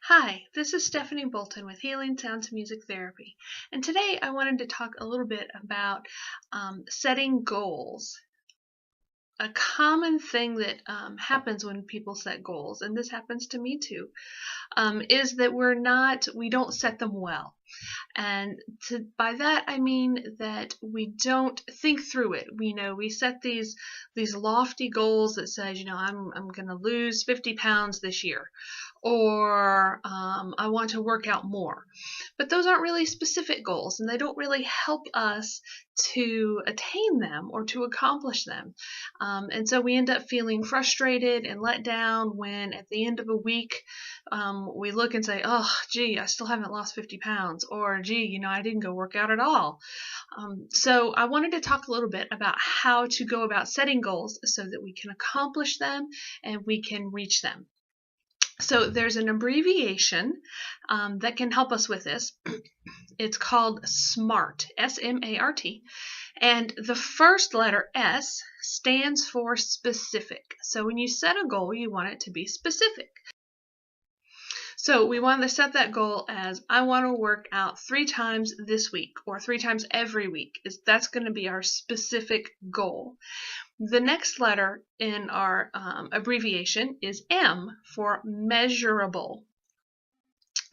Hi, this is Stephanie Bolton with Healing Sounds Music Therapy, and today I wanted to talk a little bit about setting goals. A common thing that happens when people set goals, and this happens to me too, is that we don't set them well. And by that I mean that we don't think through it. We set these lofty goals that says, I'm going to lose 50 pounds this year, or I want to work out more. But those aren't really specific goals, and they don't really help us to attain them or to accomplish them. And so we end up feeling frustrated and let down when at the end of a week we look and say, oh, gee, I still haven't lost 50 pounds, or gee, I didn't go work out at all. So I wanted to talk a little bit about how to go about setting goals so that we can accomplish them and we can reach them. So there's an abbreviation that can help us with this. It's called SMART, S-M-A-R-T. And the first letter S stands for specific. So when you set a goal, you want it to be specific. So we want to set that goal as, I want to work out 3 times this week, or 3 times every week. That's going to be our specific goal. The next letter in our abbreviation is M for measurable.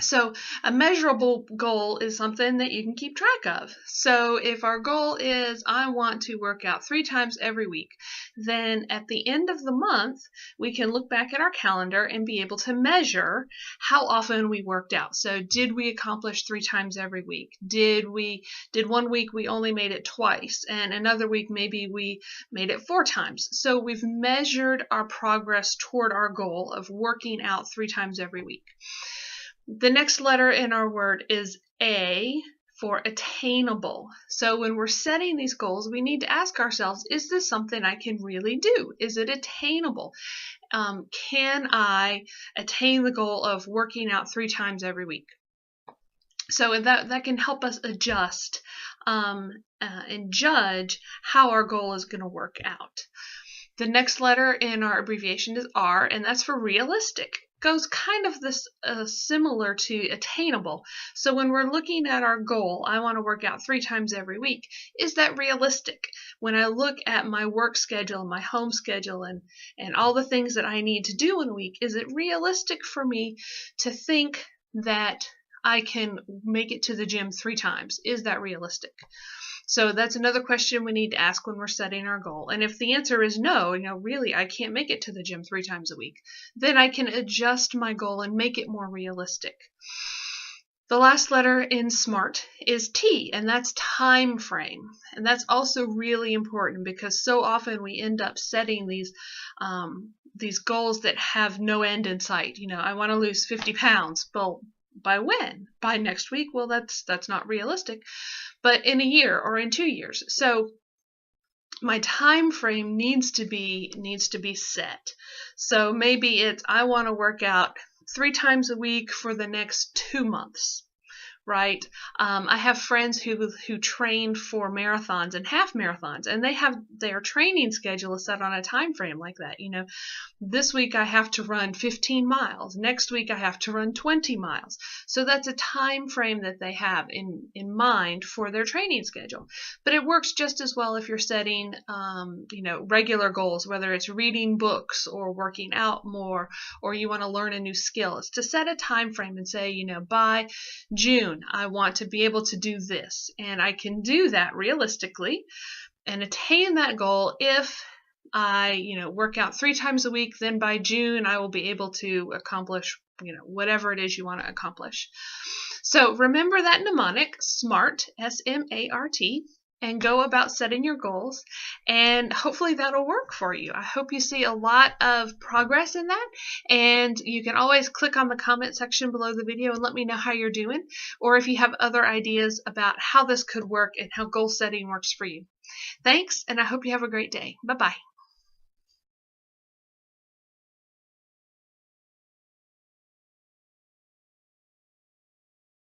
So a measurable goal is something that you can keep track of. So if our goal is, I want to work out 3 times every week, then at the end of the month, we can look back at our calendar and be able to measure how often we worked out. So did we accomplish 3 times every week? Did one week we only made it twice, and another week maybe we made it 4 times? So we've measured our progress toward our goal of working out 3 times every week. The next letter in our word is A for attainable. So when we're setting these goals, we need to ask ourselves, is this something I can really do? Is it attainable? Can I attain the goal of working out 3 times every week? So that can help us adjust and judge how our goal is going to work out. The next letter in our abbreviation is R, and that's for realistic. Goes kind of this similar to attainable. So when we're looking at our goal, I want to work out 3 times every week, is that realistic? When I look at my work schedule, my home schedule, and all the things that I need to do in a week, is it realistic for me to think that I can make it to the gym 3 times? Is that realistic? So that's another question we need to ask when we're setting our goal. And if the answer is no, really I can't make it to the gym 3 times a week, then I can adjust my goal and make it more realistic. The last letter in SMART is T, and that's time frame. And that's also really important because so often we end up setting these goals that have no end in sight. I want to lose 50 pounds. Well, by when? By next week? Well, that's not realistic. But in a year or in 2 years. So my time frame needs to be set. So maybe it's, I want to work out 3 times a week for the next 2 months. Right? I have friends who train for marathons and half marathons, and they have their training schedule set on a time frame like that. This week I have to run 15 miles. Next week I have to run 20 miles. So that's a time frame that they have in mind for their training schedule. But it works just as well if you're setting, regular goals, whether it's reading books or working out more, or you want to learn a new skill. It's to set a time frame and say, by June, I want to be able to do this, and I can do that realistically and attain that goal if I, work out 3 times a week. Then by June, I will be able to accomplish, whatever it is you want to accomplish. So remember that mnemonic, SMART, S-M-A-R-T, and go about setting your goals, and hopefully that'll work for you. I hope you see a lot of progress in that, and you can always click on the comment section below the video and let me know how you're doing, or if you have other ideas about how this could work and how goal setting works for you. Thanks, and I hope you have a great day. Bye-bye.